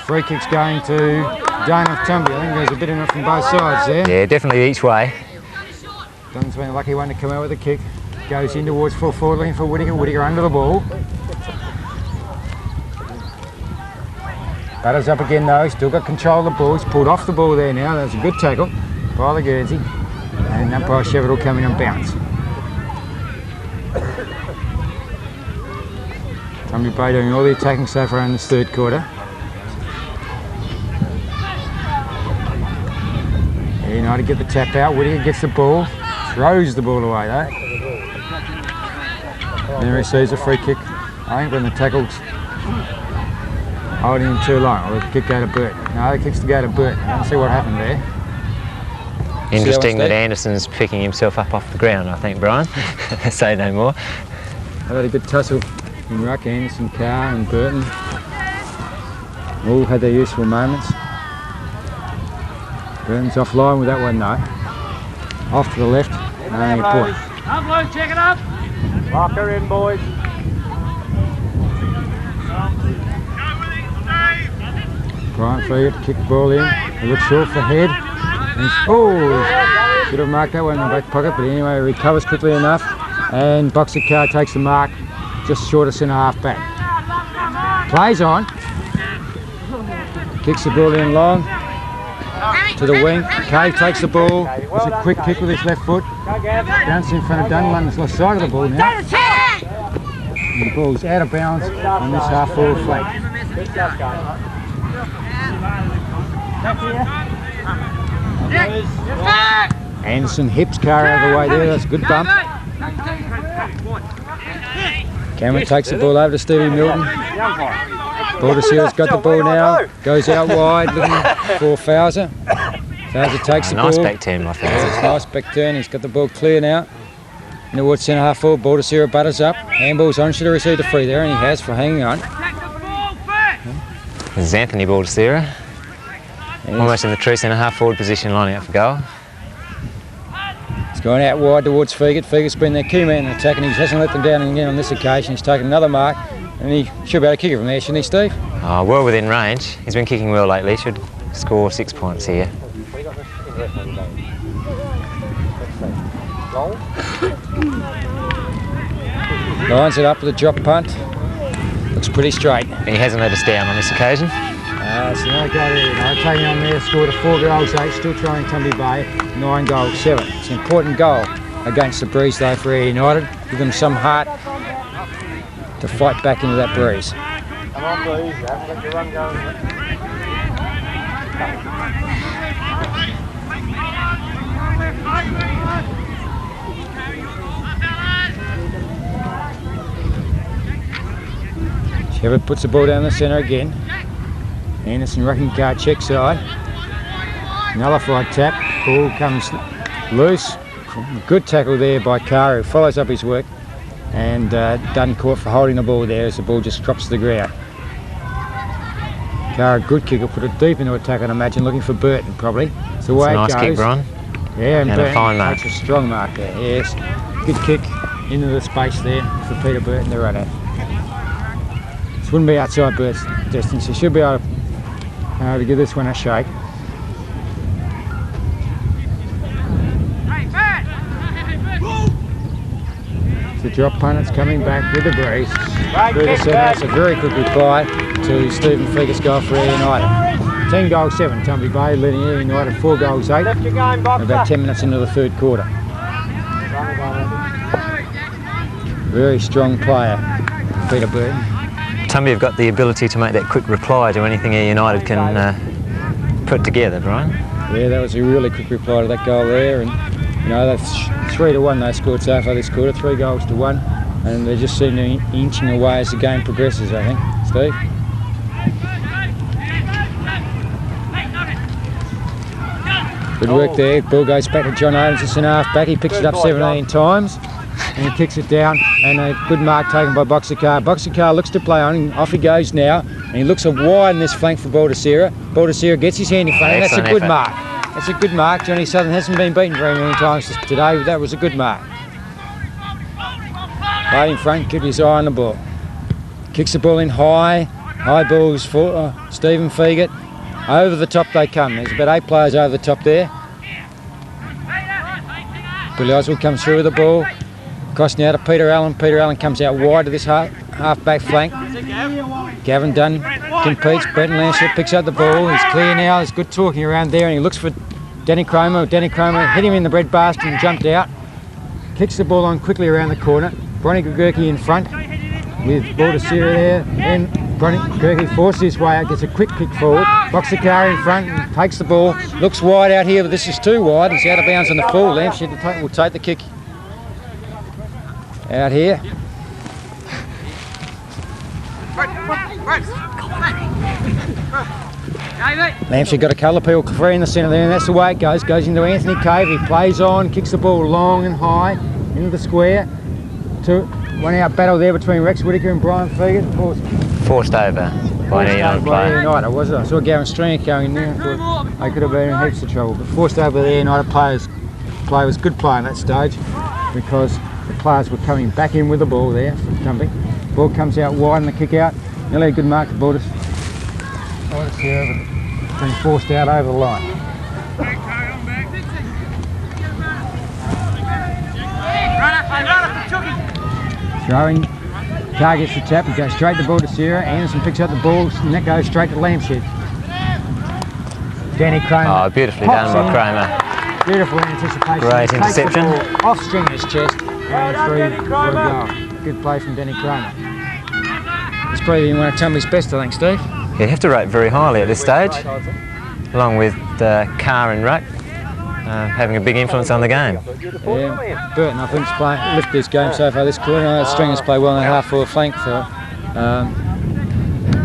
Free kick's going to Dunn of Tumby. I think there's a bit in it from both sides there. Yeah, definitely each way. Dunn's been a lucky one to come out with a kick. Goes in towards full forward, looking for Whittaker. Whittaker under the ball. Batters up again though, still got control of the ball. He's pulled off the ball there now. That's a good tackle by the Guernsey. And umpire Sheppherd will come in and bounce. Tumby Bay doing all the attacking so far in this third quarter. United get the tap out. Whittaker gets the ball, throws the ball away though. Then receives a free kick. I think when the tackle's holding him too long, or the kick go to Burton. No, the kick's to go to Burton. I don't see what happened there. Interesting that Anderson's picking himself up off the ground, I think, Brian. Say no more. They had a good tussle in ruck. Anderson, Carr and Burton all had their useful moments. Burton's offline with that one though. Off to the left, only a point. Up, Luke, check it up. Lock her in, boys. Brian Fiegert to kick the ball in. He looks short for head. And should have marked that one in the back pocket, but anyway, he recovers quickly enough. And Carr takes the mark just short of centre half back. Plays on. Kicks the ball in long. To the wing. Cave takes the ball. It's a quick kick with his left foot. Bounces in front of Dunn. London's left side of the ball now. And the ball's out of bounds on this half forward flank. Anderson hips Carr out of the way there. That's a good bump. Cameron takes the ball over to Stevie Milton. Baldissera's got the ball now. Goes out wide looking for Fauser. Fauser takes the ball. Nice back turn, my friend. It's a nice back turn. He's got the ball clear now. In towards centre half forward. Baldissera butters up. Handball's on. Should have received a free there, and he has for hanging on. This is Anthony Baldissera. Almost in the true centre half forward position, lining up for goal. He's gone out wide towards Fiegert. Fiegert's been their key man in attack, and he hasn't let them down again on this occasion. He's taken another mark, and he should be able to kick it from there, shouldn't he, Steve? Oh, well within range. He's been kicking well lately. Should score 6 points here. Lines it up with a drop punt. Looks pretty straight. And he hasn't let us down on this occasion. So no go there. Taking on there, scored a 4 goals 8, still trying Tumby Bay, 9 goals 7. It's an important goal against the breeze though for Eyre United. Give them some heart to fight back into that breeze. Come on, please. Let your run go. Sheppherd puts the ball down the centre again. Anderson rocking Carr check side. Nullified tap. Ball comes loose. Good tackle there by Carr, who follows up his work. And Dunn caught for holding the ball there as the ball just drops to the ground. Carr, a good kicker, put it deep into attack, I'd imagine, looking for Burton probably. It's the way it goes. Nice kick, Brian. Yeah, and a fine mark. Makes a strong mark there, yes. Good kick into the space there for Peter Burton to run at. This wouldn't be outside Burton's distance. He should be able to give this one a shake. The drop punt, it's coming back with the breeze. That's a very quick reply to Stephen Fiegert's goal for Eyre United. 10 goals 7, Tumby Bay leading Eyre United 4 goals 8. About 10 minutes into the third quarter. Very strong player, Peter Burton. Tumby have got the ability to make that quick reply to anything Eyre United can put together, Brian. Yeah, that was a really quick reply to that goal there, and you know that's 3-1 they scored so far this quarter, 3 goals to 1, and they just seem to be inching away as the game progresses, I think. Steve? Good work there. Ball goes back to John Adams, it's in half back. He picks it up 17 times. And he kicks it down, and a good mark taken by Carr. Carr looks to play on, and off he goes now. And he looks wide in this flank for Baldissera. Baldissera gets his hand in front, and that's a good mark. That's a good mark. Johnny Southern hasn't been beaten very many times today, but that was a good mark. Right in front, keep his eye on the ball. Kicks the ball in high. High balls for Stephen Fiegert. Over the top they come. There's about 8 players over the top there. Billy Oswald comes through with the ball. Cross now to Peter Allen. Peter Allen comes out wide to this half-back flank. Gavin Dunn competes. Burton Lamshed picks up the ball. He's clear now. There's good talking around there, and he looks for Danny Kroemer. Danny Kroemer hit him in the breadbasket and jumped out. Kicks the ball on quickly around the corner. Gregurke in front with Baldissera there. Then Gregurke forces his way out, gets a quick kick forward. Carr in front and takes the ball. Looks wide out here, but this is too wide. He's out of bounds on the full. Lamshed will take the kick out here. Lamshed got a couple of people free in the centre there, and that's the way it goes. Goes into Anthony Cave. He plays on, kicks the ball long and high into the square. 1-out battle there between Rex Whittaker and Brian Fiegert. Forced over by an United player. United, was it? I saw Gavin Stringer going in there and thought they could have been in heaps of trouble. But forced over the United players. Play was good play at that stage because the players were coming back in with the ball there from Tumby. Ball comes out wide and the kick out. Nearly a good mark to Baldissera, but been forced out over the line. Throwing, Carr gets the tap, he goes straight to Baldissera. Anderson picks up the ball and that goes straight to Lamshed. Danny Kroemer. Oh, beautifully done by Kroemer. Beautiful anticipation. Great interception. Off Stringer's chest and through for a goal. Good play from Danny Kroemer. It's probably been one of Tumby's best, I think, Steve. You have to rate very highly at this stage, along with Carr and Ruck having a big influence on the game. Yeah, Burton, I think, has lifted this game so far this quarter. I know Stringers play well in the half-forward flank.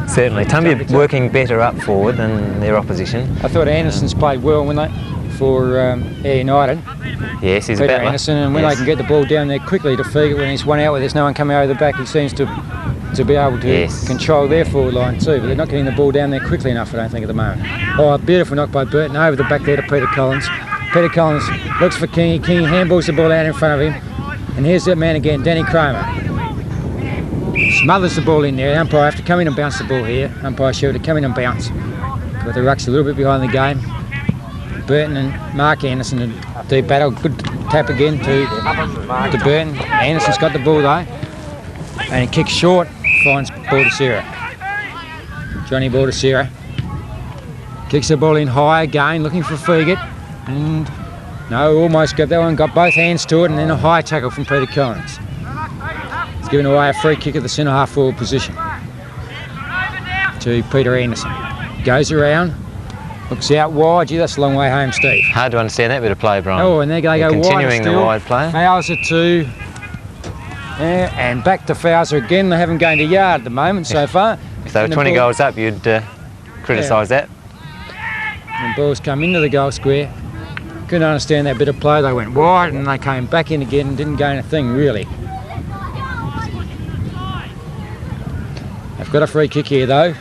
Certainly, Tumby are working better up forward than their opposition. I thought Anderson's played well when they for Eyre United. Yes, he's Peter a battler. Anderson, and when they can get the ball down there quickly to Fiegert when he's 1 out, where there's no one coming over the back, he seems to be able to control their forward line too, but they're not getting the ball down there quickly enough, I don't think, at the moment. Oh, a beautiful knock by Burton over the back there to Peter Collins. Peter Collins looks for Kingy. Kingy handballs the ball out in front of him, and here's that man again, Danny Kroemer. Smothers the ball in there. Umpire have to come in and bounce the ball here. Umpire Sheppherd to come in and bounce. But the Ruck's a little bit behind the game. Burton and Mark Anderson in deep battle. Good tap again to Burton. Anderson's got the ball though, and he kicks short. Finds Baldissera. Johnny Baldissera kicks the ball in high again, looking for Fiegert, and no, almost got that one. Got both hands to it, and then a high tackle from Peter Collins. He's giving away a free kick at the centre half forward position to Peter Anderson. Goes around, looks out wide. Gee, that's a long way home, Steve. Hard to understand that bit of play, Brian. Oh, and there they go wide. Continuing the wide play. Fauser to. Yeah, and back to Fauser again. They haven't gained a yard at the moment so far. If they were 20 goals up, you'd criticise that. And balls come into the goal square. Couldn't understand that bit of play. They went wide and they came back in again and didn't gain a thing really. They've got a free kick here though.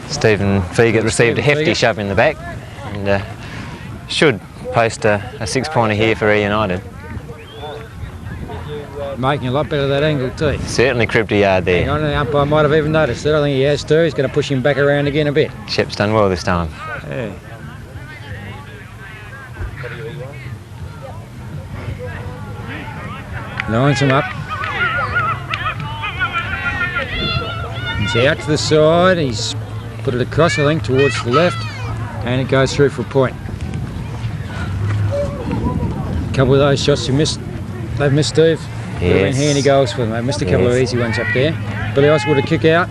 Stephen Fiegert received a hefty shove in the back and should post a 6-pointer here for Eyre United. Making a lot better that angle too. Certainly cribbed a yard there. Hang on, the umpire might have even noticed it. I think he has too. He's going to push him back around again a bit. Shep's done well this time. Yeah. Lines him up. He's out to the side. He's put it across, I think, towards the left, and it goes through for a point. A couple of those shots you missed. They've missed, Steve. Yes. They've been handy goals for them. They've missed a couple of easy ones up there. Billy Oswald a kick out.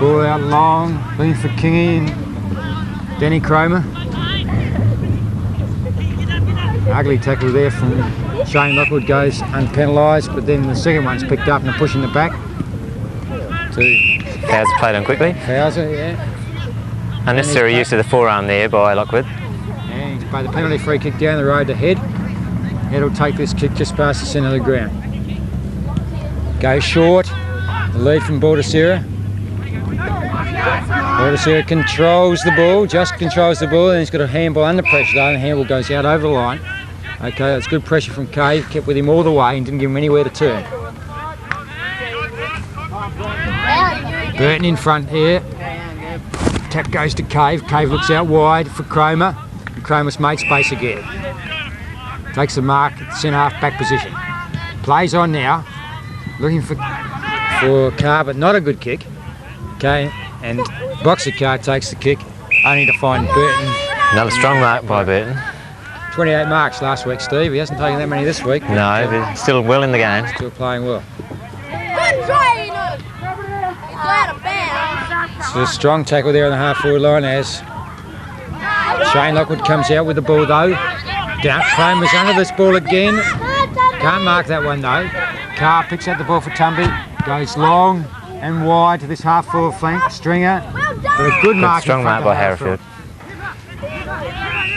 Ball out long, looking for Kingy and Danny Kroemer. Ugly tackle there from Shane Lockwood, goes unpenalised, but then the second one's picked up and pushing the back. Fauser played on quickly. Fauser, yeah. Unnecessary use of the forearm there by Lockwood. And he's played the penalty free kick down the road to Head. Head will take this kick just past the centre of the ground. Goes short. The lead from Baldissera. Baldissera controls the ball, just controls the ball, and he's got a handball under pressure though, and the handball goes out over the line. Okay, that's good pressure from Cave, kept with him all the way and didn't give him anywhere to turn. Burton in front here. Tap goes to Cave. Cave looks out wide for Kroemer. And Kroemer's made space again. Takes the mark at the centre half back position. Plays on now. Looking for Carr, but not a good kick. Okay, and Boxer Carr takes the kick, only to find Burton. Another strong mark by Burton. 28 marks last week, Steve. He hasn't taken that many this week. No, but still well in the game. Still playing well. So a strong tackle there on the half-forward line as Shane Lockwood comes out with the ball though. Down, Kroemer's under this ball again. Can't mark that one though. Carr picks up the ball for Tumby. Goes long and wide to this half-forward flank. Stringer. But a good mark. Strong mark by Harrowfield.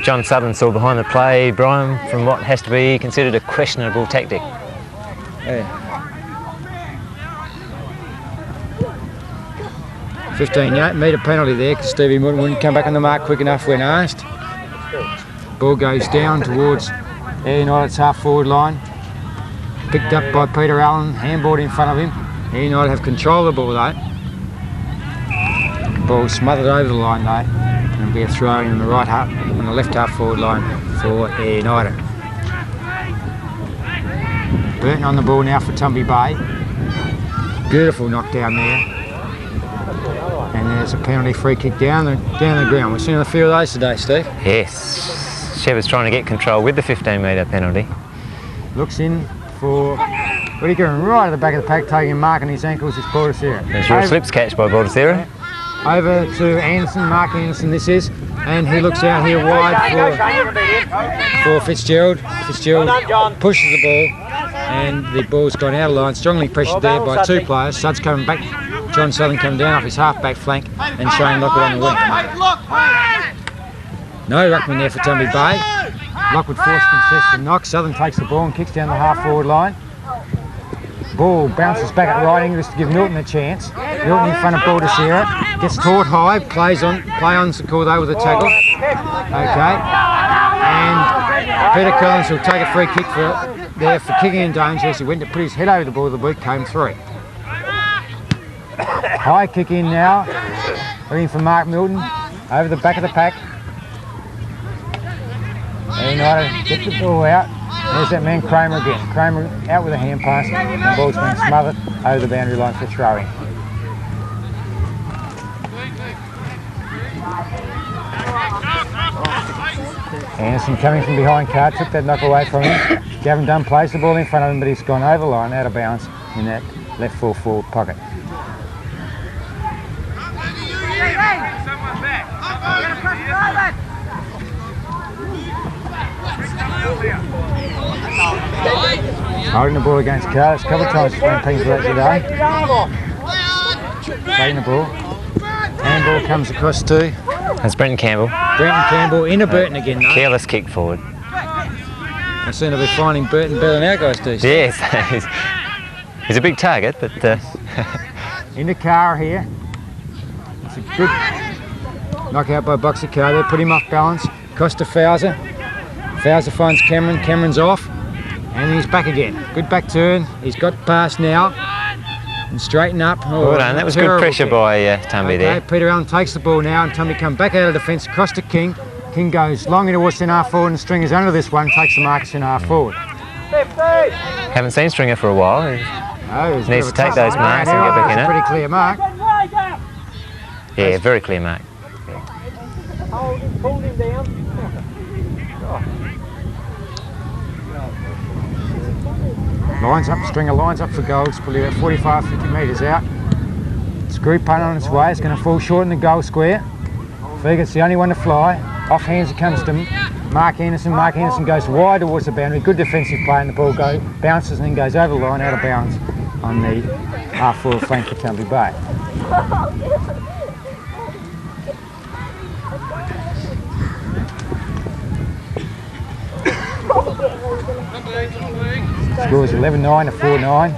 John Southern saw behind the play, Brian, from what has to be considered a questionable tactic. Yeah. 15-metre penalty there because Stevie Milton wouldn't come back on the mark quick enough when asked. Ball goes down towards Eyre United's half-forward line. Picked up by Peter Allen, handballed in front of him. Eyre United have control of the ball though. Ball smothered over the line though. And it'll be a throw in the right half, on the left half-forward line for Eyre United. Burton on the ball now for Tumby Bay. Beautiful knockdown there. And there's a penalty free kick down the ground. We've seen a few of those today, Steve. Yes. Sheppherd's trying to get control with the 15-metre penalty. Looks in for Whittaker and right at the back of the pack, taking a mark on his ankles is Baldissera. There's your slips catch by Baldissera. Over to Anderson, Mark Anderson this is, and he looks out here wide for Fitzgerald. Fitzgerald pushes the ball and the ball's gone out of line, strongly pressured there by two players. Suds coming back, John Southern coming down off his half-back flank and Shane Lockwood on the wing. No ruckman there for Tumby Bay. Lockwood forced contested knock. Southern takes the ball and kicks down the half-forward line. Ball bounces back at right English to give Milton a chance. Milton in front of Baldissera. Gets taught high, play on Secor though with a tackle. Okay. And Peter Collins will take a free kick for kicking in danger as he went to put his head over the ball, the boot came through. High kick in now. Looking for Mark Milton. Over the back of the pack. And United get the ball out. There's that man Kroemer again. Kroemer out with a hand pass. The ball's been smothered over the boundary line for throwing. Anderson coming from behind Carr, took that knock away from him. Gavin Dunn plays the ball in front of him, but he's gone over the line, out of bounds in that left full forward pocket. Holding the ball against Carr. It's a couple of times he's been pinged for that today. Taking the ball. Handball comes across to... That's Brenton Campbell. Brenton Campbell into Burton again. No? Careless kick forward. I seem to be finding Burton better than our guys do. Yes, he's a big target, but... Into Carr here. It's a good knockout by Boxer Carr there. Put him off balance. Cost to Fauser. Fauser finds Cameron. Cameron's off. And he's back again. Good back turn. He's got past now. And straighten up. Oh, well done. That was good pressure by Tumby there. Peter Allen takes the ball now and Tumby come back out of defence across to King. King goes long into what's in half forward and Stringer's under this one, takes the markers in half forward. Haven't seen Stringer for a while. He needs to take those marks and get back in it. Pretty clear mark. Yeah, very clear mark. Hold him down. Lines up, Stringer lines up for goal. It's probably about 45-50 metres out. Screw punt on its way. It's going to fall short in the goal square. Fiegert's the only one to fly. Off hands it comes to Mark Anderson. Mark Anderson goes wide towards the boundary. Good defensive play and the ball bounces and then goes over the line out of bounds on the half-forward flank for Tumby Bay. Scores 11-9 to 4-9.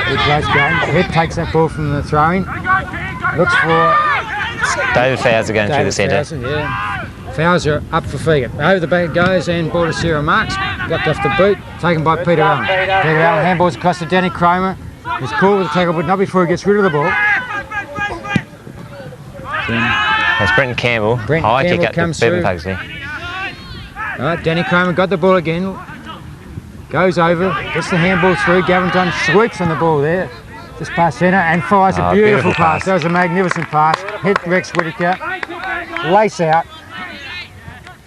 Good close game. Head takes that ball from the throwing. Looks for David Fauser going through the centre. Yeah. Fauser up for Fiegert. Over the back it goes and Baldissera marks. Blocked off the boot. Taken by Peter Allen. Peter Allen handballs across to Danny Kroemer. He's caught with the tackle, but not before he gets rid of the ball. That's Brenton Campbell. High kick up to Bevan Pugsley. Alright, Danny Kroemer got the ball again. Goes over, gets the handball through. Gavin Dunn sweeps on the ball there. Just past centre and fires a beautiful pass. That was a magnificent pass. Hit Rex Whittaker. Lace out.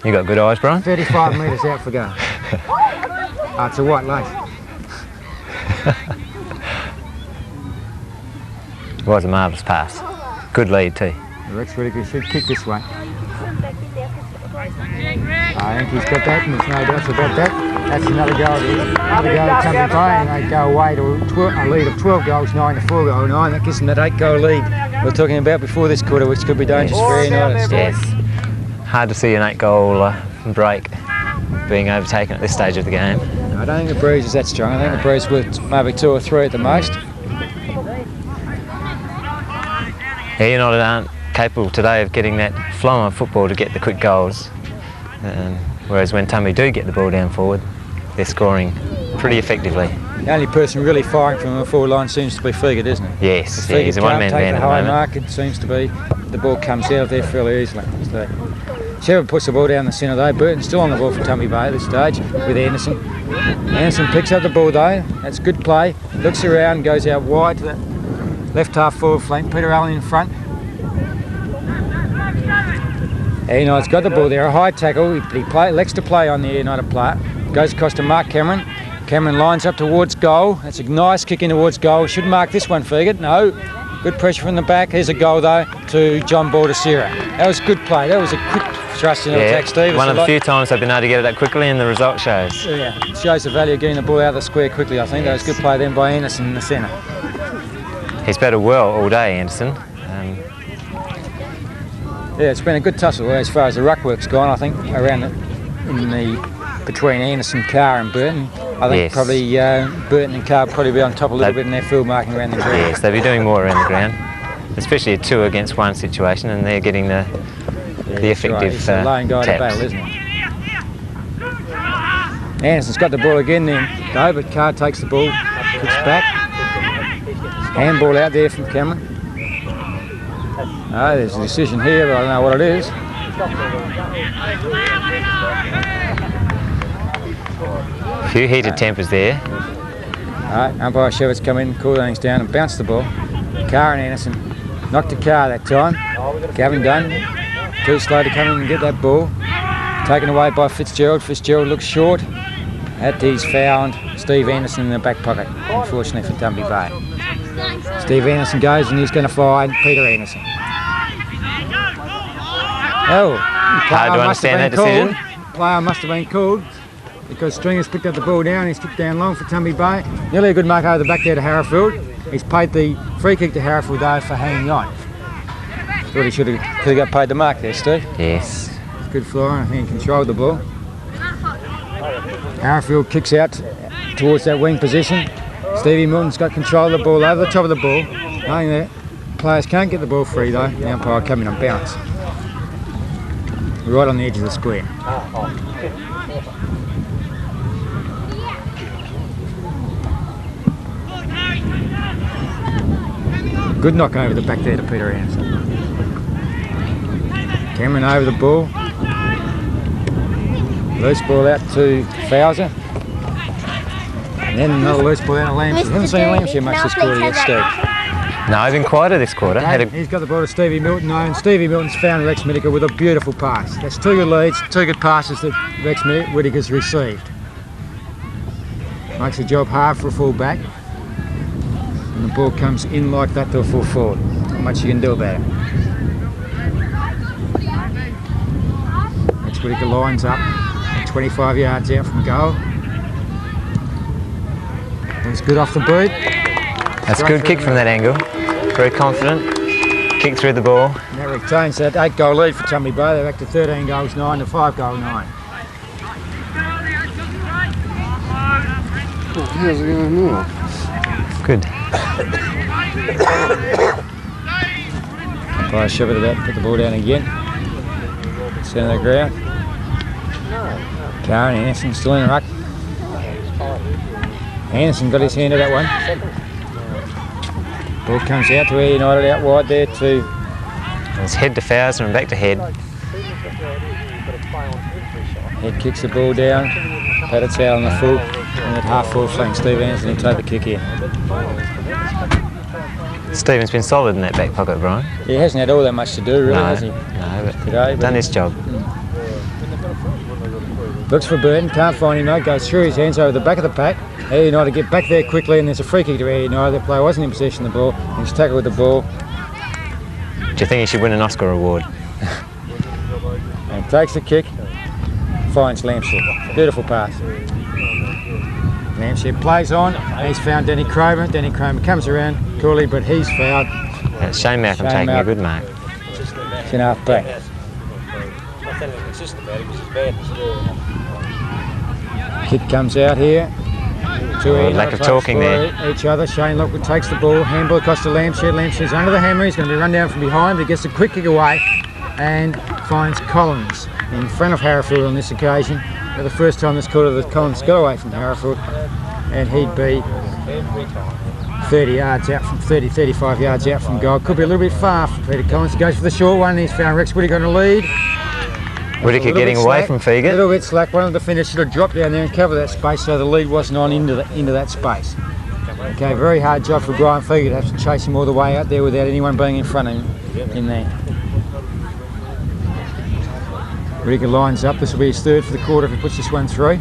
You got good eyes, Brian? 35 metres out for goal. It's a white lace. It was a marvellous pass. Good lead too. Rex Whittaker should kick this way. I think he's got that, and there's no doubts about that. That's another goal. Another goal at Tumby Bay, and they go away to a lead of 12 goals, 9 to 4 goals, 9. That gives them that 8-goal lead we're talking about before this quarter, which could be dangerous for United. Yes. Hard to see an 8-goal break being overtaken at this stage of the game. I don't think the breeze is that strong. I think the breeze was maybe 2 or 3 at the most. Yeah, United aren't capable today of getting that flow on football to get the quick goals. Whereas when Tumby do get the ball down forward, they're scoring pretty effectively. The only person really firing from the forward line seems to be Fiegert, isn't it? Yes, yeah, he's a one-man band at the moment. Mark, it seems to be. The ball comes out of there fairly easily. So, Sheppherd puts the ball down the centre though. Burton still on the ball for Tumby Bay at this stage with Anderson. Anderson picks up the ball though. That's good play. Looks around, goes out wide to the left half forward flank. Peter Allen in front. United's got the ball there, a high tackle. He elects to play on the United player. Goes across to Mark Cameron. Cameron lines up towards goal. That's a nice kick in towards goal. Should mark this one, Fiegert. No. Good pressure from the back. Here's a goal though to John Baldissera. That was good play. That was a quick thrust in attack, Steve. One of the few times they've been able to get it that quickly, and the result shows. Yeah, it shows the value of getting the ball out of the square quickly, I think. That was good play then by Anderson in the centre. He's battled well all day, Anderson. Yeah, it's been a good tussle as far as the ruck work's gone, I think, around between Anderson, Carr and Burton. I think probably Burton and Carr probably be on top a little bit in their field marking around the ground. Yes, they'll be doing more around the ground, especially a 2 against 1 situation, and they're getting the effective right. It's a lone guy to battle, isn't it? Anderson's got the ball again then, though, but Carr takes the ball, kicks back. Handball out there from Cameron. Oh, there's a decision here, but I don't know what it is. A few heated tempers there. Alright, umpire Sheppherd's come in, cool things down and bounce the ball. Carr and Anderson knocked to Carr that time. Gavin Dunn, too slow to come in and get that ball. Taken away by Fitzgerald. Fitzgerald looks short. He's found Steve Anderson in the back pocket, unfortunately for Tumby Bay. Steve Anderson goes and he's going to find Peter Anderson. Oh, hard to understand that decision. Player must have been called because Stringer's picked up the ball down. He's kicked down long for Tumby Bay. Nearly a good mark over the back there to Harrowfield. He's paid the free kick to Harrowfield though for hanging on. Thought he could have got paid the mark there, Steve. Yes. Good fly. I think he controlled the ball. Harrowfield kicks out towards that wing position. Stevie Milton's got control of the ball over the top of the ball. Knowing that players can't get the ball free though. The umpire coming on bounce. Right on the edge of the square. Good knock over the back there to Peter Anderson. Cameron over the ball. Loose ball out to Fauser. And then another loose ball out to Lamshed. Haven't seen Lamshed much this quarter yet, Steve. No, he's been quieter this quarter. He's got the ball to Stevie Milton now, and Stevie Milton's found Rex Whittaker with a beautiful pass. That's 2 good leads, 2 good passes that Rex Whittaker's received. Makes the job hard for a full back. And the ball comes in like that to a full forward. Not much you can do about it. Rex Whittaker lines up, 25 yards out from goal. It's good off the boot. That's a good kick from that angle. Very confident. Kick through the ball. And that retains that 8-goal lead for Tumby Bay. They're back to 13 goals 9 to 5 goal 9. How's it going now? Good. By Sheppherd about to put the ball down again. Centre of the ground. Carr and Anderson still in the ruck. Anderson got his hand to that one. Ball comes out to Eyre United out wide there to... It's head to Fauser and back to head. Head kicks the ball down, but it's out on the full, and at half full flank Steve Anderson will take the kick here. Stephen's been solid in that back pocket, Brian. He hasn't had all that much to do really, has he? No, but Today, done his job. Looks for Burton, can't find him though, goes through his hands over the back of the pack. Eyre United get back there quickly, and there's a free kick to Eyre United. The player wasn't in possession of the ball, he's tackled with the ball. Do you think he should win an Oscar award? And takes the kick, finds Lamshed. Beautiful pass. Lamshed plays on, he's found Danny Kroemer. Danny Kroemer comes around coolly, but he's fouled. That's Shane Malcolm taking a good mark. It's in half back. Kick comes out here. Lack of talking there. Each other. Shane Lockwood takes the ball, handball across to Lamshed. Lamshed's under the hammer, he's going to be run down from behind, but he gets a quick kick away and finds Collins in front of Harrowfield on this occasion. For the first time this quarter that Collins got away from Harrowfield, and he'd be 30 yards out from 35 yards out from goal. Could be a little bit far for Peter Collins. He goes for the short one, and he's found Rex Whittaker on the lead. Whittaker getting away from Fiegert. A little bit slack. One of the defenders should have dropped down there and covered that space so the lead wasn't on into that space. Okay, very hard job for Brian Fiegert to have to chase him all the way out there without anyone being in front of him in there. Whittaker lines up. This will be his third for the quarter if he puts this one through.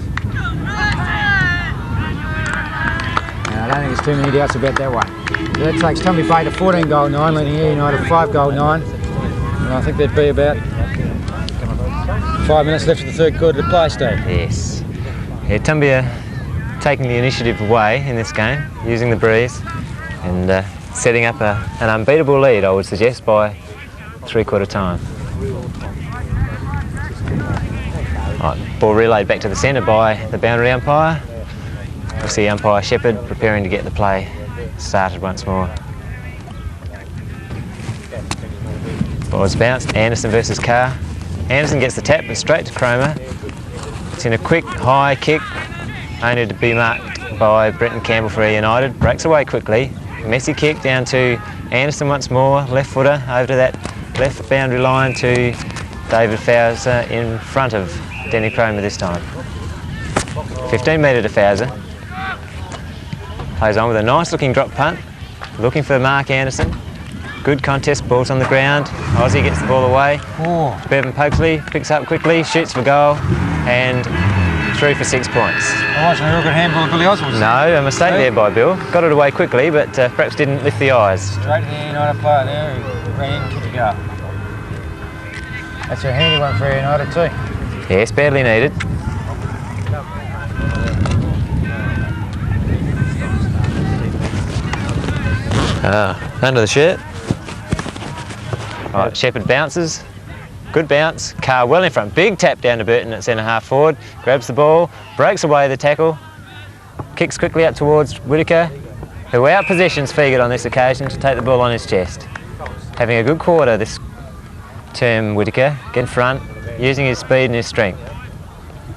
I don't think there's too many doubts about that one. So that takes Tumby Bay to 14 goal 9, leading Eyre United 5 goal 9. And I think there'd be about 5 minutes left of the third quarter to play, Steve. Yes. Yeah, Tumby are taking the initiative away in this game, using the breeze and setting up an unbeatable lead, I would suggest, by three-quarter time. Right, ball relayed back to the centre by the boundary umpire. We see umpire Sheppherd preparing to get the play started once more. Ball's bounced, Anderson versus Carr. Anderson gets the tap, but straight to Kroemer. It's in a quick, high kick, only to be marked by Burton Campbell for Eyre United. Breaks away quickly. Messy kick down to Anderson once more, left footer over to that left boundary line to David Fauser in front of Danny Kroemer this time. 15 metre to Fauser. Plays on with a nice looking drop punt, looking for Mark Anderson. Good contest, ball's on the ground. Aussie gets the ball away. Bevan Pugsley picks up quickly, shoots for goal, and through for 6 points. I watched a real good handball of Billy Oswald. No, a mistake there by Bill. Got it away quickly, but perhaps didn't lift the eyes. Straight to the United player there who ran in, kicked a goal. That's a handy one for United too. Yes, badly needed. Under the shirt. Right, Sheppherd bounces. Good bounce. Carr well in front. Big tap down to Burton at centre half forward. Grabs the ball, breaks away the tackle. Kicks quickly up towards Whittaker, who out possessions Fiegert on this occasion to take the ball on his chest. Having a good quarter this term, Whittaker. Get in front, using his speed and his strength.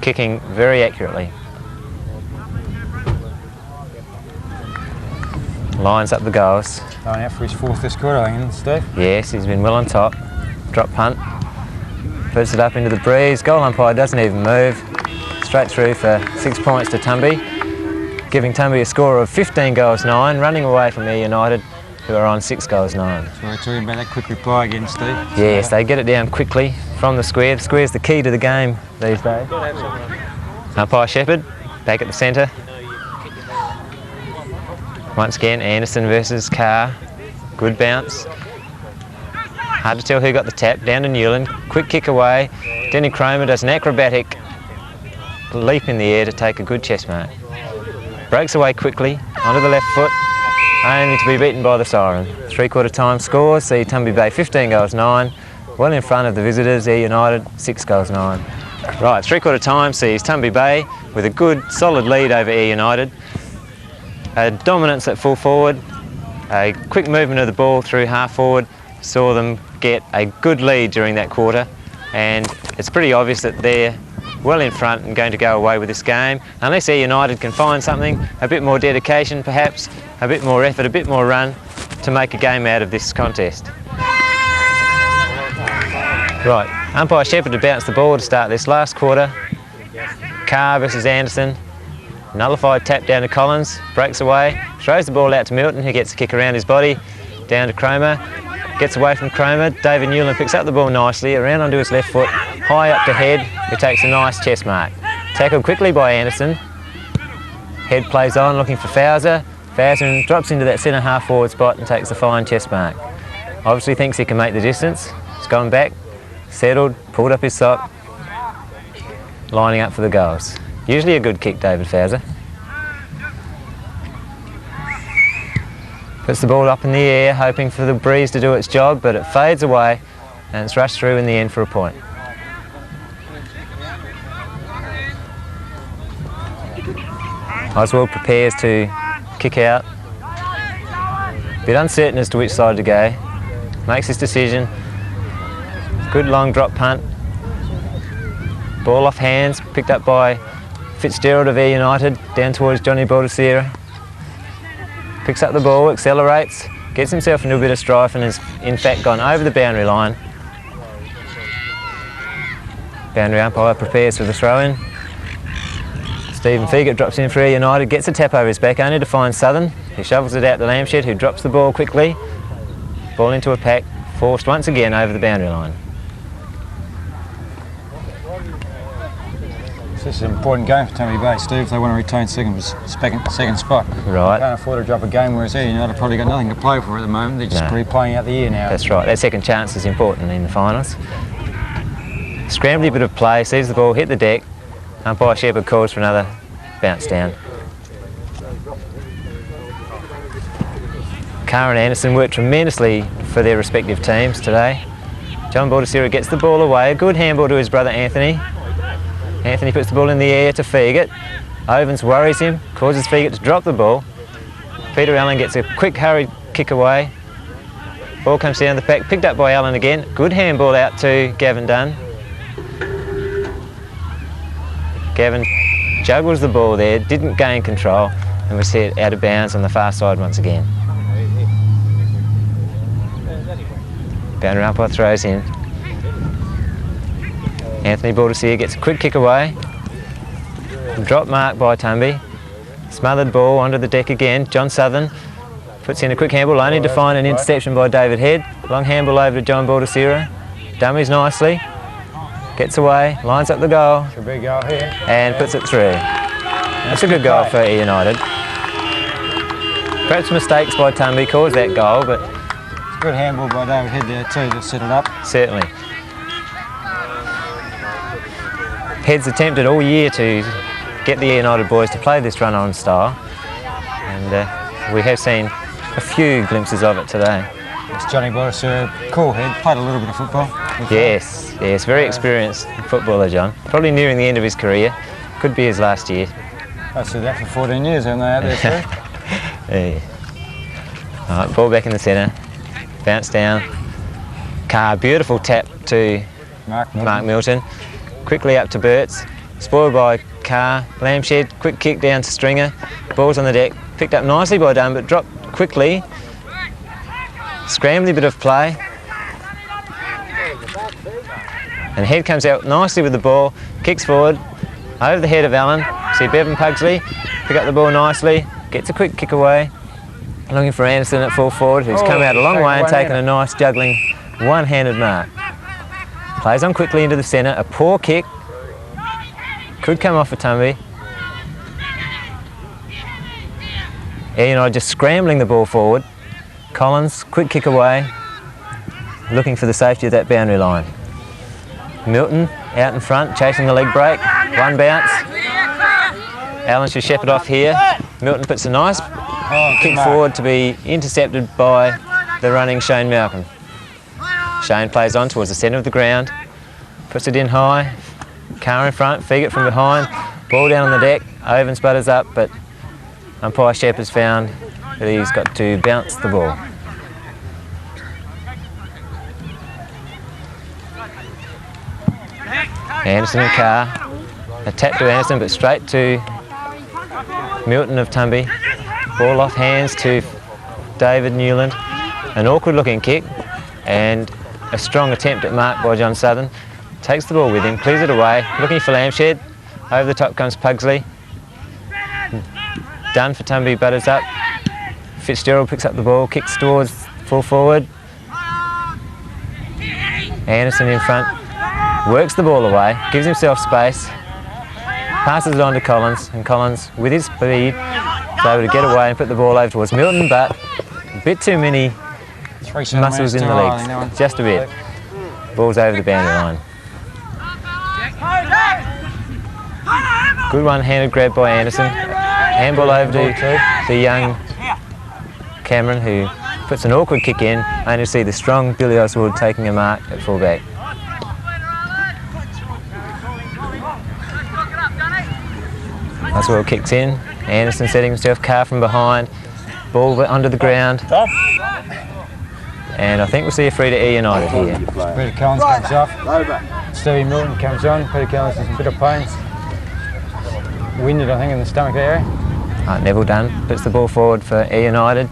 Kicking very accurately. Lines up the goals. Going out for his fourth this quarter, I think, Steve. Yes, he's been well on top. Drop punt. Puts it up into the breeze. Goal umpire doesn't even move. Straight through for 6 points to Tumby. Giving Tumby a score of 15 goals 9, running away from Eyre United, who are on 6 goals 9. So we're talking about that quick reply again, Steve. Yes, they get it down quickly from the square. The square's the key to the game these days. Umpire Sheppherd, back at the centre. Once again, Anderson versus Carr. Good bounce. Hard to tell who got the tap. Down to Newland. Quick kick away. Danny Kroemer does an acrobatic leap in the air to take a good chest mark. Breaks away quickly onto the left foot, only to be beaten by the siren. Three-quarter time scores see Tumby Bay 15 goals 9. Well in front of the visitors, Eyre United 6 goals 9. Right, three-quarter time sees Tumby Bay with a good solid lead over Eyre United. A dominance at full forward, a quick movement of the ball through half forward saw them get a good lead during that quarter, and it's pretty obvious that they're well in front and going to go away with this game. Unless Eyre United can find something, a bit more dedication perhaps, a bit more effort, a bit more run, to make a game out of this contest. Right, umpire Sheppherd to bounce the ball to start this last quarter. Carr versus Anderson. Nullified tap down to Collins, breaks away, throws the ball out to Milton, who gets a kick around his body, down to Kroemer, gets away from Kroemer. David Newland picks up the ball nicely, around onto his left foot, high up to Head, who takes a nice chest mark. Tackled quickly by Anderson. Head plays on, looking for Fauser. Fauser drops into that centre half forward spot and takes a fine chest mark. Obviously thinks he can make the distance. He's gone back, settled, pulled up his sock, lining up for the goals. Usually a good kick, David Fauser. Puts the ball up in the air, hoping for the breeze to do its job, but it fades away and it's rushed through in the end for a point. Oswald prepares to kick out. A bit uncertain as to which side to go. Makes his decision. Good long drop punt. Ball off hands, picked up by Fitzgerald of Eyre United, down towards Johnny Baldissera. Picks up the ball, accelerates, gets himself into a bit of strife and has in fact gone over the boundary line. Boundary umpire prepares for the throw-in. Stephen Fiegert drops in for Eyre United, gets a tap over his back, only to find Southern. He shovels it out to Lamshed, who drops the ball quickly. Ball into a pack, forced once again over the boundary line. This is an important game for Tumby Bay, Steve, if they want to retain second spot. Right. They can't afford to drop a game, whereas Eyre United probably got nothing to play for at the moment. They're just replaying out the year now. That's right. That second chance is important in the finals. Scrambled a bit of play, sees the ball hit the deck. Umpire Sheppherd calls for another bounce down. Carr and Anderson work tremendously for their respective teams today. John Baldissera gets the ball away. A good handball to his brother Anthony. Anthony puts the ball in the air to Fiegert. Ovens worries him, causes Fiegert to drop the ball. Peter Allen gets a quick hurried kick away. Ball comes down the pack, picked up by Allen again. Good handball out to Gavin Dunn. Gavin juggles the ball there, didn't gain control and was hit out of bounds on the far side once again. Boundary umpire throws in. Anthony Baldissera gets a quick kick away. Drop mark by Tumby. Smothered ball onto the deck again. John Southern puts in a quick handball, only to find an interception by David Head. Long handball over to John Baldissera. Dummies nicely. Gets away, lines up the goal. It's a big goal here. And puts it through. That's a good goal for Eyre United. Perhaps mistakes by Tumby caused that goal, but... It's a good handball by David Head there too to set it up. Certainly. Head's attempted all year to get the Eyre United boys to play this run-on style, and we have seen a few glimpses of it today. It's Johnny Baldissera, cool head, played a little bit of football. Yes, very experienced footballer, John. Probably nearing the end of his career. Could be his last year. I've said that for 14 years, haven't they, out there, Steve? Yeah. All right, ball back in the centre. Bounce down. Carr, beautiful tap to Mark Milton. Quickly up to Burt's. Spoiled by Carr. Lamshed, quick kick down to Stringer. Ball's on the deck. Picked up nicely by Dunn, but dropped quickly. Scrambly bit of play. And Head comes out nicely with the ball. Kicks forward. Over the head of Allen. See Bevan Pugsley. Pick up the ball nicely. Gets a quick kick away. Looking for Anderson at full forward, who's come out a long way and taken a nice juggling one-handed mark. Plays on quickly into the centre, a poor kick. Could come off for Tumby. Eyre United just scrambling the ball forward. Collins, quick kick away. Looking for the safety of that boundary line. Milton out in front, chasing the leg break. One bounce. Allen should Sheppherd off here. Milton puts a nice kick forward to be intercepted by the running Shane Malcolm. Shane plays on towards the centre of the ground, puts it in high. Carr in front, Fiegert from behind. Ball down on the deck. Oven sputters up, but umpire Sheppherd's found that he's got to bounce the ball. Anderson and Carr. A tap to Anderson, but straight to Milton of Tumby. Ball off hands to David Newland. An awkward looking kick and a strong attempt at mark by John Southern. Takes the ball with him, clears it away, looking for Lamshed. Over the top comes Pugsley. Dunn for Tumby, butters up. Fitzgerald picks up the ball, kicks towards full forward. Anderson in front, works the ball away, gives himself space, passes it on to Collins, and Collins, with his speed, is able to get away and put the ball over towards Milton, but a bit too many muscles in the legs, just a bit. Ball's over the boundary line. Good one-handed grab by Anderson. Handball over to the young Cameron, who puts an awkward kick in, only to see the strong Billy Oswald taking a mark at fullback. Oswald kicks in, Anderson setting himself, Carr from behind, ball under the ground. And I think we'll see a free to Eyre United here. Peter Collins comes off, Stevie Milton comes on, Peter Collins has a bit of pain. Winded, I think, in the stomach area. Neville Dunn puts the ball forward for Eyre United.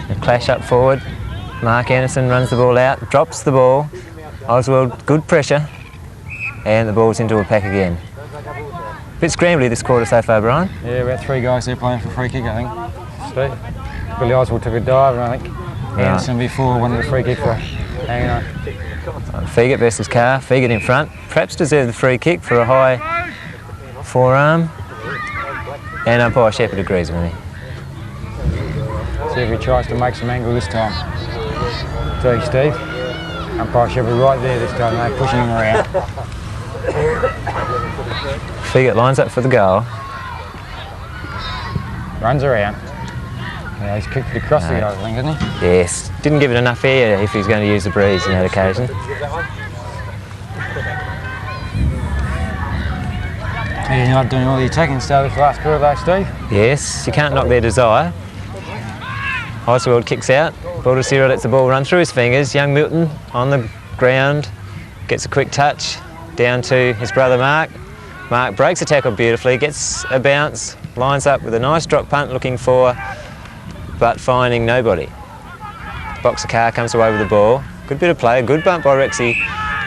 A clash up forward. Mark Anderson runs the ball out, drops the ball. Oswald, good pressure. And the ball's into a pack again. A bit scrambly this quarter so far, Brian. Yeah, about 3 guys there playing for free kick, I think. Steve. Billy Oswald took a dive, and I think Anderson before wanted a free kick for hanging on. Fiegert versus Carr. Fiegert in front. Perhaps deserved the free kick for a high forearm. And umpire Sheppherd agrees with me. See if he tries to make some angle this time. Tell you, Steve. Umpire Sheppherd right there this time, they're pushing him around. Fiegert lines up for the goal. Runs around. Yeah, he's kicked it across the goal, I think, hasn't he? Yes. Didn't give it enough air if he's going to use the breeze on that occasion. You're not doing all the attacking stuff this last quarter though, Steve? Yes, you can't knock their desire. Oswald kicks out. Baldissera lets the ball run through his fingers. Young Milton on the ground gets a quick touch down to his brother Mark. Mark breaks the tackle beautifully, gets a bounce, lines up with a nice drop punt looking for, but finding nobody. Boxer Carr comes away with the ball. Good bit of play, a good bump by Rexy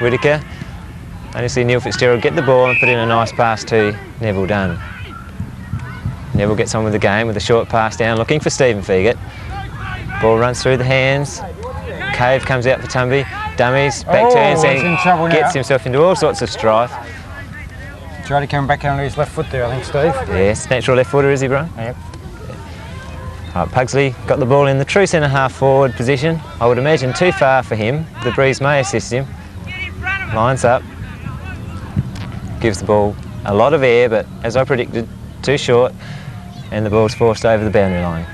Whittaker. Only see Neil Fitzgerald get the ball and put in a nice pass to Neville Dunn. Neville gets on with the game with a short pass down, looking for Stephen Fiegert. Ball runs through the hands. Cave comes out for Tumby. Dummies, back turns and gets himself into all sorts of strife. Tried to come back onto his left foot there, I think, Steve. Yes, natural left footer, is he, Brian? Yep. Right, Pugsley got the ball in the true centre half forward position. I would imagine too far for him. The breeze may assist him. Lines up. Gives the ball a lot of air, but as I predicted, too short, and the ball's forced over the boundary line.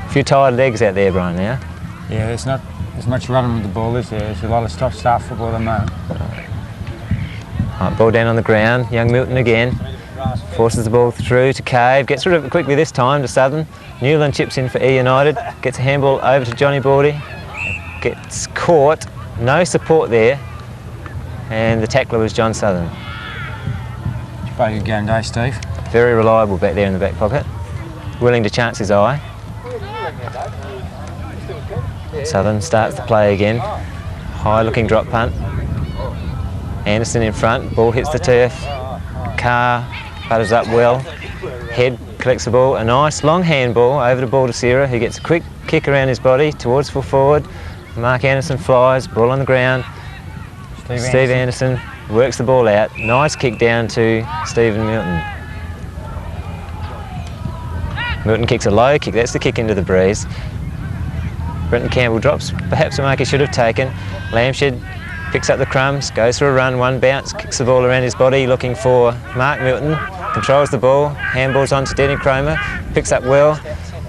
A few tired legs out there, Brian, now. Yeah, there's not as much running with the ball, is there? There's a lot of stop-start football at the moment. Right, ball down on the ground. Young Milton again. Forces the ball through to Cave. Gets rid of it quickly this time to Southern. Newland chips in for Eyre United. Gets a handball over to Johnny Baldy. Gets caught. No support there. And the tackler was John Southern. Very good game day, Steve. Very reliable back there in the back pocket. Willing to chance his eye. Southern starts to play again. High looking drop punt. Anderson in front. Ball hits the turf. Carr butters up well. Head collects the ball. A nice long handball over to Baldissera, who gets a quick kick around his body towards full forward. Mark Anderson flies. Ball on the ground. Steve Anderson works the ball out. Nice kick down to Stephen Milton. Milton kicks a low kick. That's the kick into the breeze. Brenton Campbell drops perhaps a mark he should have taken. Lamshed picks up the crumbs, goes for a run, one bounce, kicks the ball around his body looking for Mark Milton. Controls the ball, handballs on to Denny Kroemer, picks up well.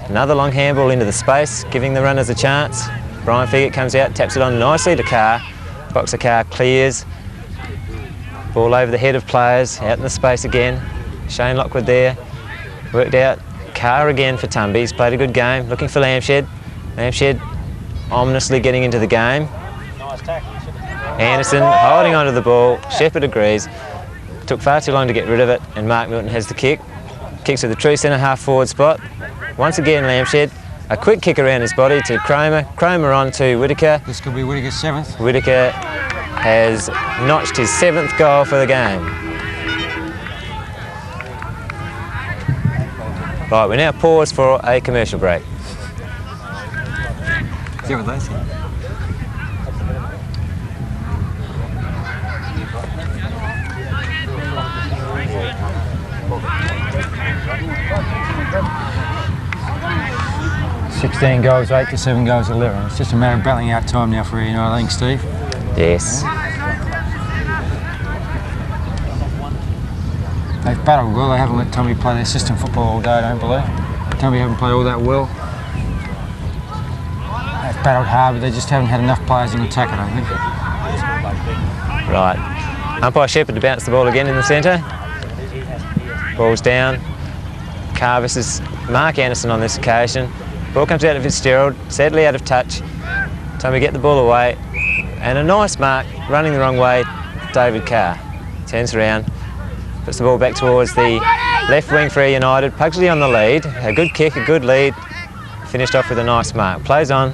Another long handball into the space, giving the runners a chance. Brian Fiegert comes out, taps it on nicely to Carr. Boxer Carr clears. Ball over the head of players, out in the space again. Shane Lockwood there, worked out. Carr again for Tumby, he's played a good game, looking for Lamshed. Lamshed ominously getting into the game. Anderson holding onto the ball, Sheppherd agrees. Took far too long to get rid of it, and Mark Milton has the kick. Kicks to the true centre half forward spot. once again Lamshed. A quick kick around his body to Kroemer. Kroemer on to Whittaker. This could be Whittaker's 7th. Whittaker has notched his 7th goal for the game. Right, we now pause for a commercial break. See what they say. $16 goals, 8 to 7 goals, 11. It's just a matter of battling out time now for Eyre, I think, Steve. Yes. They've battled well. They haven't let Tumby play their system football all day, I don't believe. Tumby haven't played all that well. They've battled hard, but they just haven't had enough players in attack, I don't think. Right. Umpire Sheppherd to bounce the ball again in the centre. Ball's down. Carr versus Mark Anderson on this occasion. Ball comes out of Fitzgerald, sadly out of touch. Time to get the ball away. And a nice mark, running the wrong way, David Carr. Turns around, puts the ball back towards the left wing for Eyre United. Pugsley on the lead, a good kick, a good lead. Finished off with a nice mark. Plays on,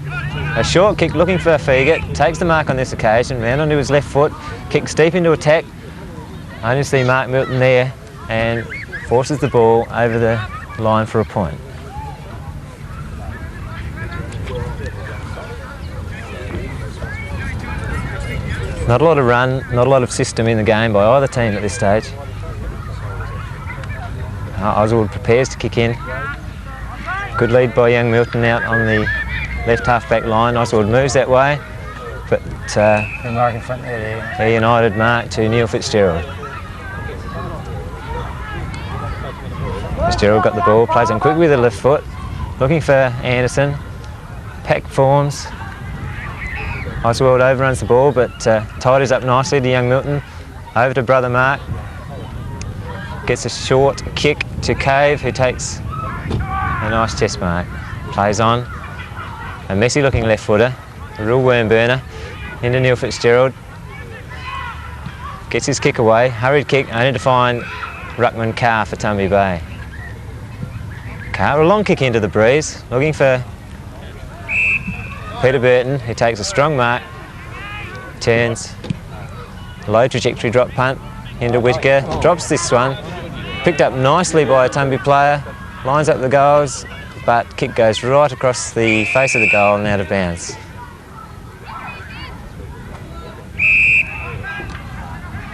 a short kick looking for Fiegert. Takes the mark on this occasion, round onto his left foot. Kicks deep into attack. Only see Mark Milton there and forces the ball over the line for a point. Not a lot of run, not a lot of system in the game by either team at this stage. Oswald prepares to kick in. Good lead by young Milton out on the left half-back line. Oswald moves that way, but Mark in front there. Eyre United mark to Neil Fitzgerald. Fitzgerald got the ball, plays on quick with the left foot, looking for Anderson. Pack forms. Oswald overruns the ball, but tidies up nicely to young Milton. Over to brother Mark. Gets a short kick to Cave, who takes a nice chest mark. Plays on. A messy looking left footer. A real worm burner. Into Neil Fitzgerald. Gets his kick away. Hurried kick, only to find ruckman Carr for Tumby Bay. Carr, a long kick into the breeze. Looking for Peter Burton, who takes a strong mark, turns, low trajectory drop punt into Whittaker, drops this one, picked up nicely by a Tumby player, lines up the goals, but kick goes right across the face of the goal and out of bounds.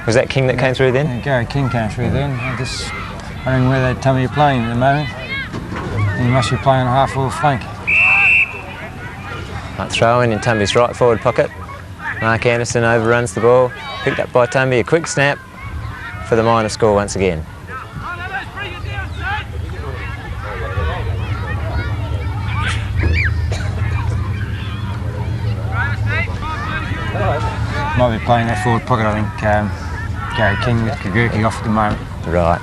Was that King that came through then? Yeah, Gary King came through then. I'm just wondering where that Tumby are playing at the moment. He must be playing half forward flank. Right, throw in Tumby's right forward pocket. Mark Anderson overruns the ball. Picked up by Tumby, a quick snap for the minor score once again. Might be playing that forward pocket, I think. Gary King with Gregurke off at the moment. Right.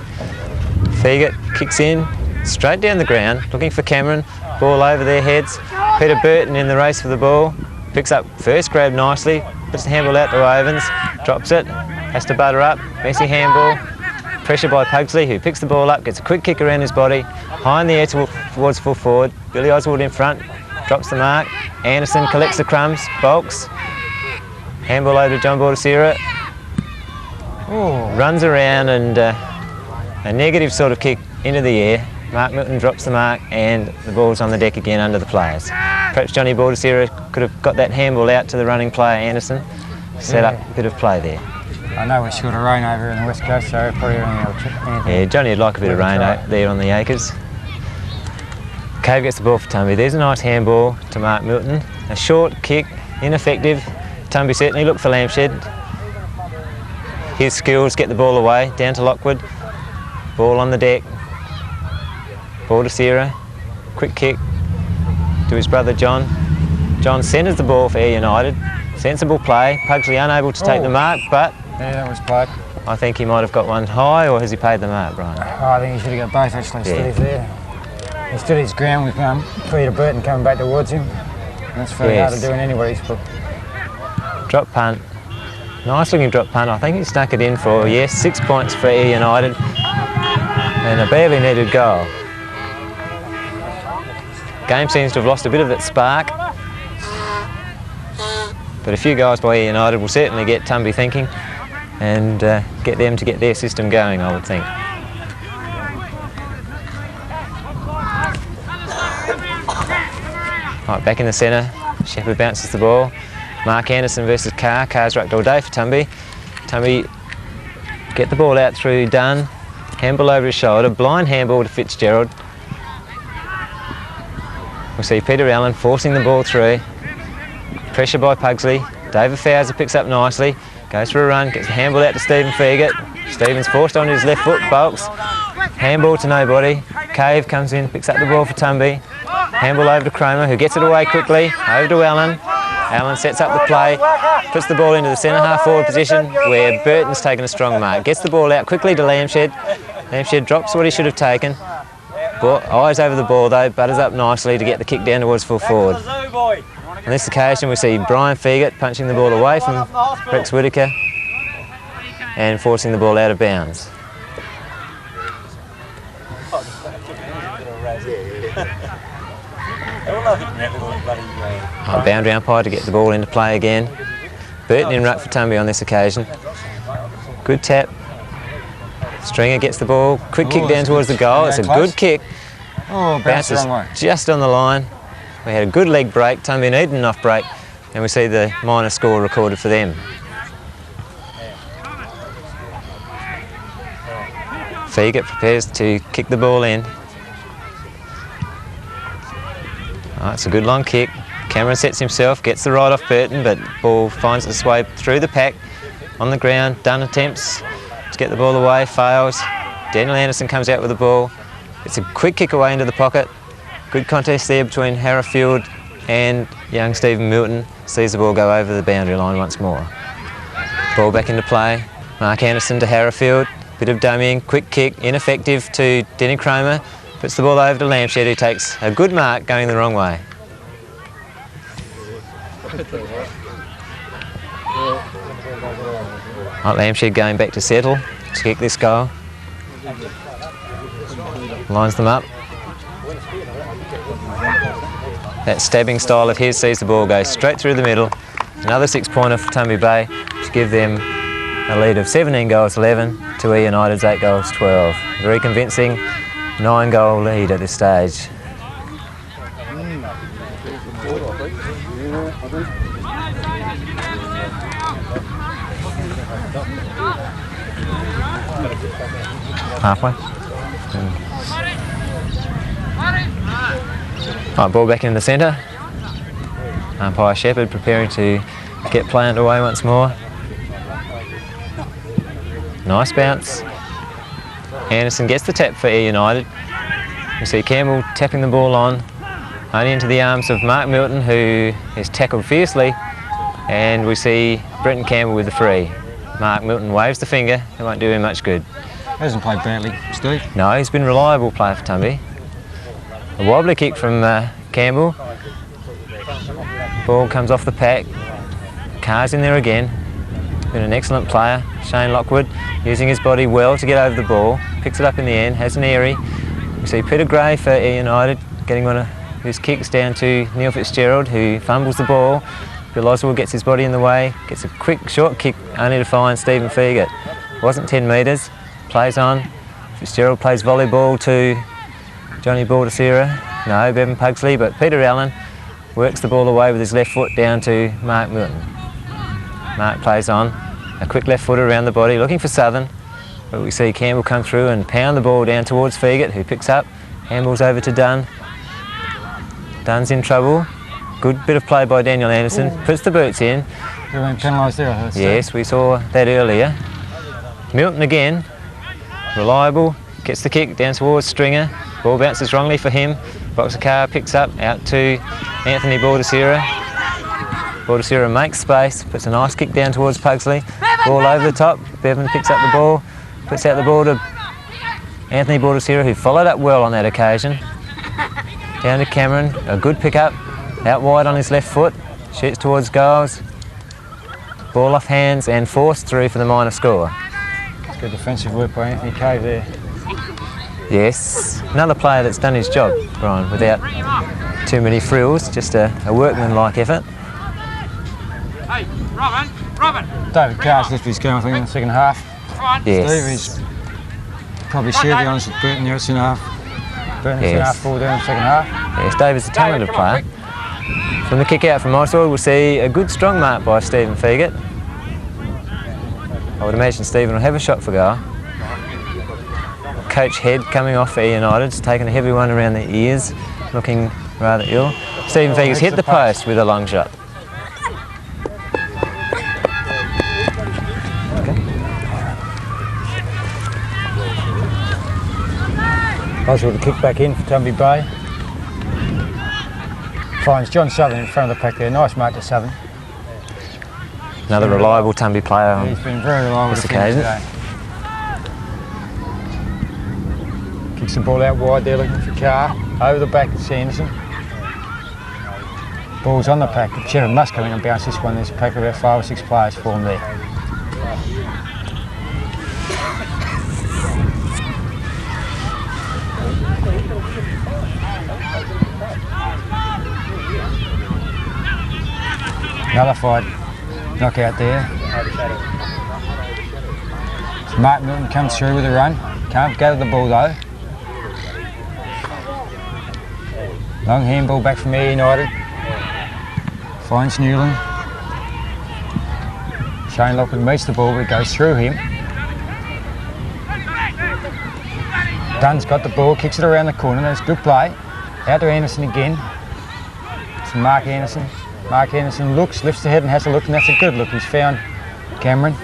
Fiegert kicks in, straight down the ground, looking for Cameron. Ball over their heads. Peter Burton in the race for the ball. Picks up first grab nicely, puts the handball out to Ovens, drops it, has to butter up, messy handball. Pressure by Pugsley, who picks the ball up, gets a quick kick around his body, high in the air towards full forward. Billy Oswald in front, drops the mark. Anderson collects the crumbs, bulks. Handball over to John Baldissera. Runs around and a negative sort of kick into the air. Mark Milton drops the mark and the ball's on the deck again under the players. Perhaps Johnny Baldissera could have got that handball out to the running player Anderson. Set up a bit of play there. I know we're short of rain over in the West Coast, so probably anything. Yeah, Johnny would like a bit of rain out there on the acres. Cave gets the ball for Tumby. There's a nice handball to Mark Milton. A short kick, ineffective. Tumby certainly looked for Lamshed. His skills get the ball away, down to Lockwood. Ball on the deck. Baldissera, quick kick to his brother John. John centres the ball for Eyre United. Sensible play. Pugsley unable to take the mark, but yeah, that was played. I think he might have got one high, or has he paid the mark, Brian? Oh, I think he should have got both actually. Yeah. Stood there. He stood his ground with Peter Burton coming back towards him. That's very hard to do in anybody's book. Drop punt. Nice looking drop punt. I think he stuck it in for, yes, 6 points for Eyre United. And a barely needed goal. Game seems to have lost a bit of its spark. But a few guys by Eyre United will certainly get Tumby thinking and get them to get their system going, I would think. Right, back in the centre, Sheppherd bounces the ball. Mark Anderson versus Carr. Carr's rucked all day for Tumby. Tumby get the ball out through Dunn. Handball over his shoulder, blind handball to Fitzgerald. We see Peter Allen forcing the ball through. Pressure by Pugsley. David Fauser picks up nicely, goes for a run, gets the handball out to Stephen Fiegert. Stephen's forced on his left foot, bulks. Handball to nobody. Cave comes in, picks up the ball for Tumby. Handball over to Kroemer, who gets it away quickly. Over to Allen. Allen sets up the play, puts the ball into the centre half forward position where Burton's taken a strong mark. Gets the ball out quickly to Lamshed. Lamshed drops what he should have taken. Eyes over the ball though, butters up nicely to get the kick down towards full forward. On this occasion we see Brian Fiegert punching the ball away from Rex Whittaker and forcing the ball out of bounds. Boundary umpire to get the ball into play again. Burton in ruck for Tumby on this occasion. Good tap. Stringer gets the ball, quick kick down towards the goal. It's a good kick. Oh, bounces just on the line. We had a good leg break. Tumby needed an off break, and we see the minor score recorded for them. Fiegert prepares to kick the ball in. Oh, it's a good long kick. Cameron sets himself, gets the ride off Burton, but ball finds its way through the pack on the ground. Dunn attempts to get the ball away, fails. Daniel Anderson comes out with the ball. It's a quick kick away into the pocket. Good contest there between Harrowfield and young Stephen Milton. Sees the ball go over the boundary line once more. Ball back into play. Mark Anderson to Harrowfield. Bit of dummying, quick kick, ineffective to Denny Kroemer. Puts the ball over to Lamshed, who takes a good mark going the wrong way. Right, Lamshed going back to settle to kick this goal. Lines them up. That stabbing style of his sees the ball go straight through the middle. Another 6-pointer for Tumby Bay to give them a lead of 17 goals 11 to Eyre United's 8 goals 12. Very convincing 9-goal lead at this stage. Halfway. Right, ball back in the centre. Umpire Sheppherd preparing to get play underway once more. Nice bounce. Anderson gets the tap for Eyre United. We see Campbell tapping the ball on, only into the arms of Mark Milton, who is tackled fiercely, and we see Brenton Campbell with the free. Mark Milton waves the finger, it won't do him much good. Hasn't played badly, Steve. No, he's been a reliable player for Tumby. A wobbly kick from Campbell. Ball comes off the pack. Carr's in there again. Been an excellent player. Shane Lockwood using his body well to get over the ball. Picks it up in the end, has an Eyre. We see Peter Gray for Eyre United getting one of his kicks down to Neil Fitzgerald, who fumbles the ball. Bill Oswald gets his body in the way, gets a quick short kick only to find Stephen Fiegert. Wasn't 10 metres. Plays on. Fitzgerald plays volleyball to Johnny Baldissera. No, Bevan Pugsley, but Peter Allen works the ball away with his left foot down to Mark Milton. Mark plays on. A quick left footer around the body, looking for Southern. But we see Campbell come through and pound the ball down towards Fiegert, who picks up. Handballs over to Dunn. Dunn's in trouble. Good bit of play by Daniel Anderson. Puts the boots in. They've been penalised there, I heard. Yes, we saw that earlier. Milton again. Reliable, gets the kick down towards Stringer. Ball bounces wrongly for him. Boxer Carr picks up out to Anthony Baldissera. Baldissera makes space, puts a nice kick down towards Pugsley. Ball over the top. Bevan picks up the ball, puts out the ball to Anthony Baldissera, who followed up well on that occasion. Down to Cameron, a good pick up, out wide on his left foot, shoots towards goals. Ball off hands and forced through for the minor score. Good defensive work by Anthony Cave there. Yes, another player that's done his job, Brian, without too many frills, just a workman-like effort. Hey, Robin! David Carr's lifted his game, I think, in the second half. Yes. Steve is probably shared the honours with Burton there, second half. Burton's second half, ball down in the second half. Yes, David's a talented player. From the kick out from Oswald, we'll see a good strong mark by Stephen Fiegert. I would imagine Stephen will have a shot for goal. Coach Head coming off for United, taking a heavy one around the ears, looking rather ill. Stephen Fiegert's hit the post with a long shot. Oswald to kick back in for Tumby Bay. Finds John Southern in front of the pack there. Nice mark to Southern. Another reliable Tumby player on He's been very reliable this occasion. today. Kicks the ball out wide there looking for Carr. Over the back to Sanderson. Ball's on the pack. Sheppherd must come in and bounce this one. There's a pack of about 5 or 6 players for him there. Nullified knockout there. Mark Milton comes through with a run. Can't gather the ball though. Long handball back from Eyre United. Finds Newland. Shane Lockwood meets the ball but it goes through him. Dunn's got the ball, kicks it around the corner. That's good play. Out to Anderson again. It's Mark Anderson. Mark Anderson looks, lifts the head and has a look, and that's a good look. He's found Cameron.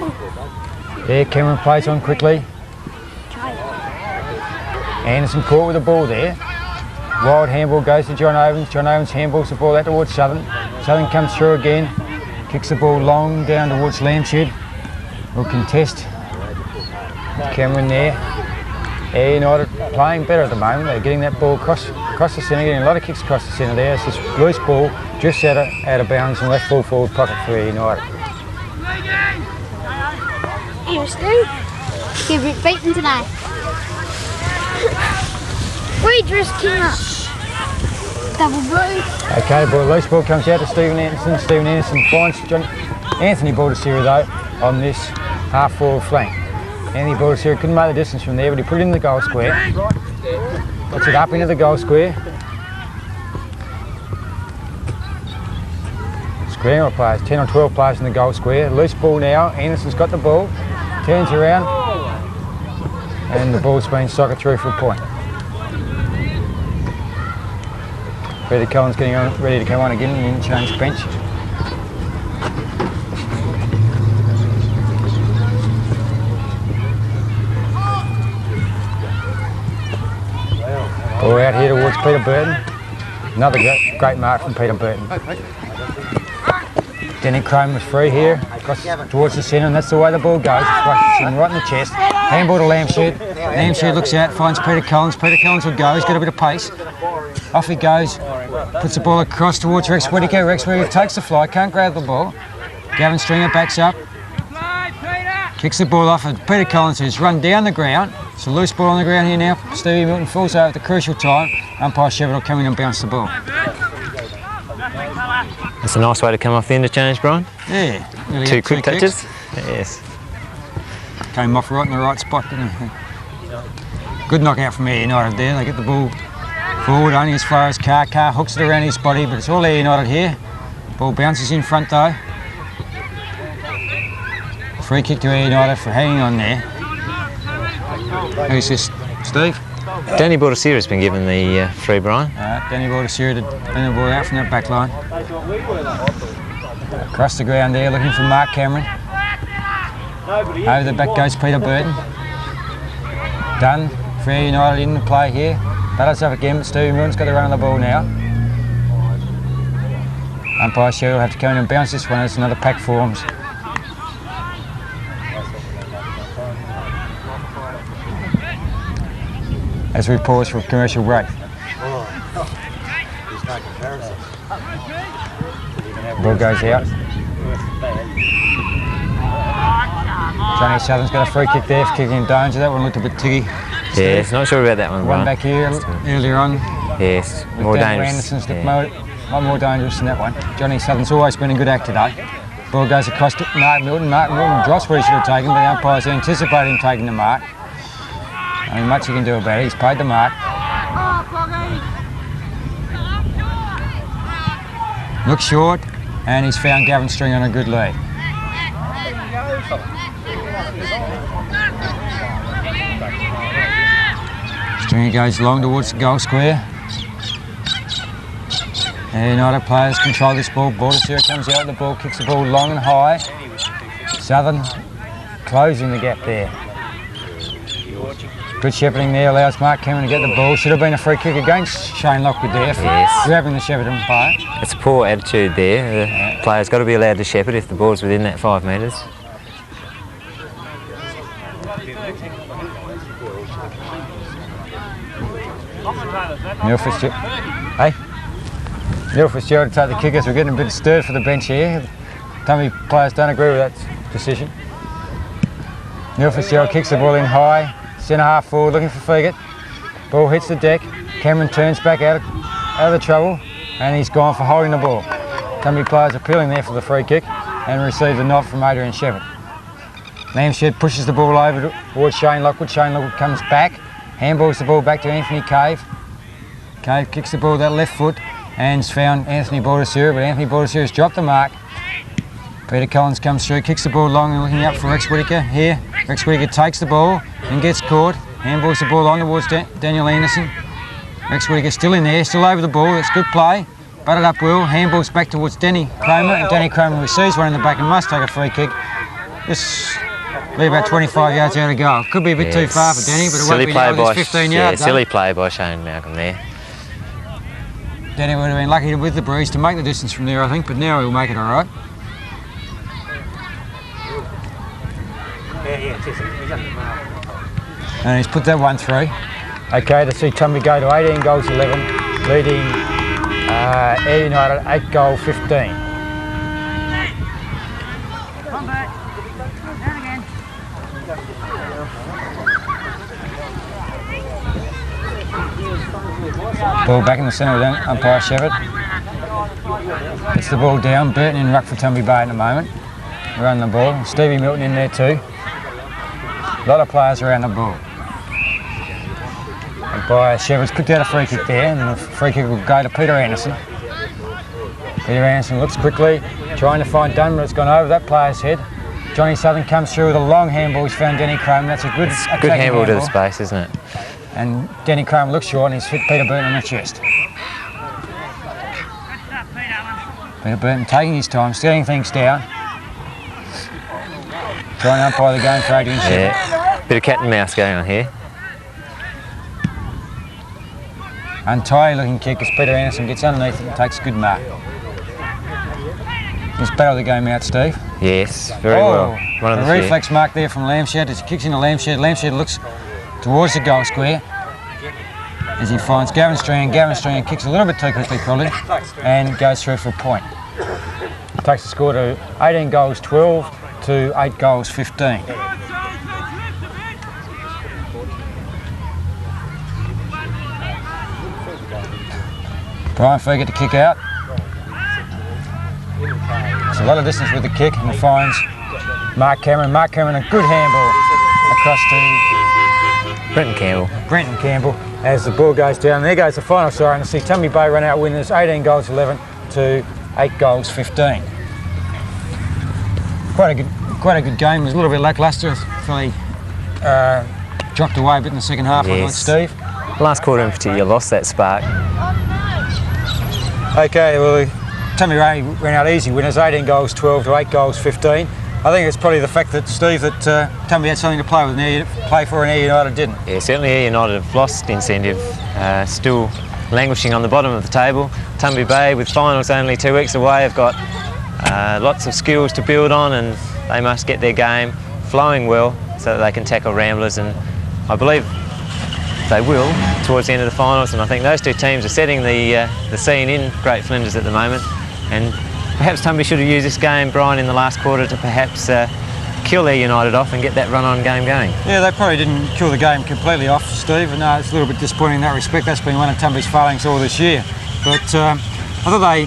There, Cameron plays on quickly. Anderson caught with the ball there. Wild handball goes to John Owens. John Owens handballs the ball out towards Southern. Southern comes through again. Kicks the ball long down towards Lamshed. Will contest. Cameron there. Eyre United playing better at the moment. They're getting that ball across the centre, getting a lot of kicks across the centre there. It's this loose ball just out of bounds and left full forward pocket for Eyre United. Here, Stu. You've been beaten today. We just king up. Double blue. Okay, ball, loose ball comes out to Stephen Anderson. Stephen Anderson finds Anthony Baldissera though on this half forward flank. Anthony Baldissera couldn't make the distance from there, but he put it in the goal square. Puts it up into the goal square. Scramble players, 10 or 12 players in the goal square. Loose ball now. Anderson's got the ball. Turns around. And the ball's been socketed through for a point. Peter Cullen's getting on, ready to come on again in the change bench. Ball out here towards Peter Burton. Another great mark from Peter Burton. Denny Kroemer was free here, across towards the centre, and that's the way the ball goes. Right in the chest. Handball to Lamshed. Lamshed looks out, finds Peter Collins. Peter Collins will go, he's got a bit of pace. Off he goes, puts the ball across towards Rex Whittaker. Rex Whittaker takes the fly, can't grab the ball. Gavin Stringer backs up. Kicks the ball off, and Peter Collins has run down the ground. It's a loose ball on the ground here now. Stevie Milton falls over at the crucial time. Umpire Sheppherd will come in and bounce the ball. That's a nice way to come off the interchange, Brian. Yeah. Really Two quick touches. Kicks. Yes. Came off right in the right spot, didn't he? Good knockout from Eyre United there. They get the ball forward only as far as Carr. Carr hooks it around his body, but it's all Eyre United here. Ball bounces in front though. Free kick to Eyre United for hanging on there. Who's this, Steve? Danny Baldissera's been given the free, Brian. Danny Baldissera to bring the ball out from that back line. Across the ground there, looking for Mark Cameron. Over the back goes Peter Burton. Dunn, for Eyre United in the play here. Battles up again, but Stevie Milton's got the run of the ball now. Umpire Sheppherd will have to come in and bounce this one. It's another pack forms. As we pause for a commercial break. Ball goes out. Johnny Southern's got a free kick there for kicking in danger. That one looked a bit tiggy. Yeah, not sure about that one, One Brian. back here earlier on. Yes, With more Daniel dangerous. Anderson's Yeah. a lot more dangerous than that one. Johnny Southern's always been a good act today. Ball goes across to Mark Milton. Mark Milton drops where he should have taken, but the umpires anticipate him taking the mark. Only much he can do about it. He's paid the mark. Looks short, and he's found Gavin String on a good lead. Stringer goes long towards the goal square. And United players control this ball. Baldissera comes out, the ball kicks the ball long and high. Southern closing the gap there. Good shepherding there, allows Mark Cameron to get the ball. Should have been a free kick against Shane Lockwood there for grabbing the Sheppherd player. It's a poor attitude there. The player's got to be allowed to shepherd if the ball's within that 5 metres. Neil Fitzgerald. Hey? Neil Fitzgerald to take the kickers. We're getting a bit stirred for the bench here. Tumby players don't agree with that decision. Neil Fitzgerald kicks the ball in high. Centre half forward looking for Fiegert. Ball hits the deck. Cameron turns back out of the trouble and he's gone for holding the ball. Tumby players appealing there for the free kick and receives a nod from Adrian Sheppherd. Lamshed pushes the ball over towards Shane Lockwood. Shane Lockwood comes back, handballs the ball back to Anthony Cave. Cave kicks the ball with that left foot and's found Anthony Baldissera, but Anthony Baldissera's dropped the mark. Peter Collins comes through, kicks the ball long and looking up for Rex Whittaker here. Rex Whittaker takes the ball and gets caught. Handballs the ball on towards Daniel Anderson. Rex Whittaker still in there, still over the ball. It's good play. Butted up well. Handballs back towards Danny Kroemer, and Danny Kroemer receives one in the back and must take a free kick. Just leave about 25 yards out of goal. Could be a bit too far for Danny, but it won't be now. There's 15 yards. Silly play by Shane Malcolm there. Danny would have been lucky with the breeze to make the distance from there, I think, but now he'll make it all right. And he's put that one through. Okay, to see Tumby go to 18 goals 11, leading Eyre United 8 goal 15. Ball back in the centre with umpire Sheppherd. Gets the ball down. Burton in ruck for Tumby Bay at the moment. Running the ball. Stevie Milton in there too. A lot of players around the ball. Umpire Sheppherd's picked out a free kick there, and the free kick will go to Peter Anderson. Peter Anderson looks quickly, trying to find Dunn, but it's gone over that player's head. Johnny Southern comes through with a long handball. He's found Denny Kroemer. That's a good handball to the space, isn't it? And Denny Kroemer looks short and he's hit Peter Burton on the chest. Peter Burton taking his time, steadying things down. Trying to umpire the game for Adrian Sheppherd. Yeah, bit of cat and mouse going on here. Untidy looking kick as Peter Anderson gets underneath it and takes a good mark. He's battled the game out, Steve. Yes, very well. One of the reflex mark there from Lamshed as he kicks into Lamshed. Lamshed looks towards the goal square as he finds Gavin Strand. Gavin Strand kicks a little bit too quickly probably and goes through for a point. Takes the score to 18 goals 12 to 8 goals 15. Brian Fiegert to kick out. It's a lot of distance with the kick and finds Mark Cameron. Mark Cameron a good handball across to Brenton Campbell as the ball goes down. There goes the final siren to see Tumby Bay run out winners 18 goals 11 to 8 goals 15. Quite a good game. It was a little bit lacklustre. Fairly dropped away a bit in the second half, I thought, Steve. Last quarter in particular lost that spark. Okay, well, Tumby Bay ran out easy winners, 18 goals 12 to 8 goals 15. I think it's probably the fact that, Steve, that Tumby had something to play with and play for and Eyre United didn't. Yeah, certainly Eyre United have lost incentive, still languishing on the bottom of the table. Tumby Bay, with finals only 2 weeks away, have got lots of skills to build on and they must get their game flowing well so that they can tackle Ramblers, and I believe they will towards the end of the finals, and I think those two teams are setting the scene in Great Flinders at the moment, and perhaps Tumby should have used this game, Brian, in the last quarter to perhaps kill their United off and get that run-on game going. Yeah, they probably didn't kill the game completely off, Steve, and it's a little bit disappointing in that respect. That's been one of Tumby's failings all this year. But I thought they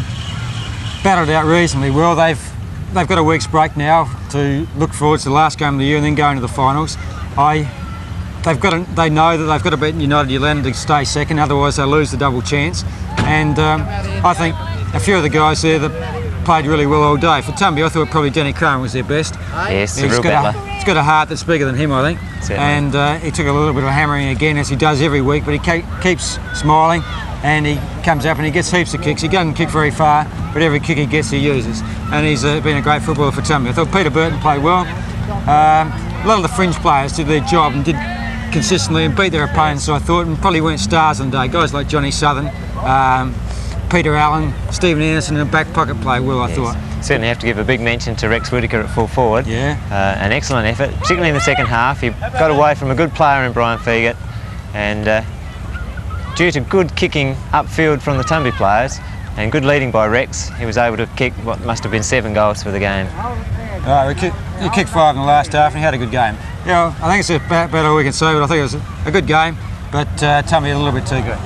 battled it out reasonably well. They've got a week's break now to look forward to the last game of the year and then go into the finals. They know that they've got to beat United Newland to stay second, otherwise they'll lose the double chance. And I think a few of the guys there that played really well all day. For Tumby, I thought probably Danny Kroemer was their best. Yes, a real battler. He's got a heart that's bigger than him, I think. Certainly. And he took a little bit of hammering again, as he does every week, but he keeps smiling, and he comes up and he gets heaps of kicks. He doesn't kick very far, but every kick he gets he uses. And he's been a great footballer for Tumby. I thought Peter Burton played well. A lot of the fringe players did their job and did consistently and beat their opponents, I thought, and probably weren't stars on the day. Guys like Johnny Southern, Peter Allen, Stephen Anderson in the back pocket played well, I thought. Certainly have to give a big mention to Rex Whittaker at full forward. Yeah. An excellent effort, particularly in the second half. He got away from a good player in Brian Fiegert, and due to good kicking upfield from the Tumby players and good leading by Rex, he was able to kick what must have been 7 goals for the game. He kicked 5 in the last half and he had a good game. Yeah, I think it's about all we can say, but I think it was a good game, but Tumby a little bit too good.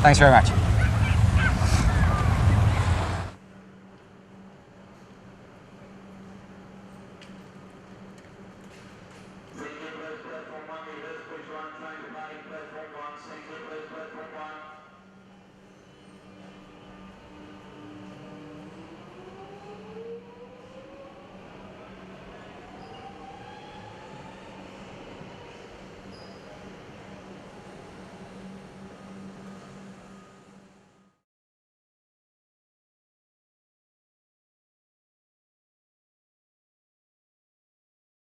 Thanks very much.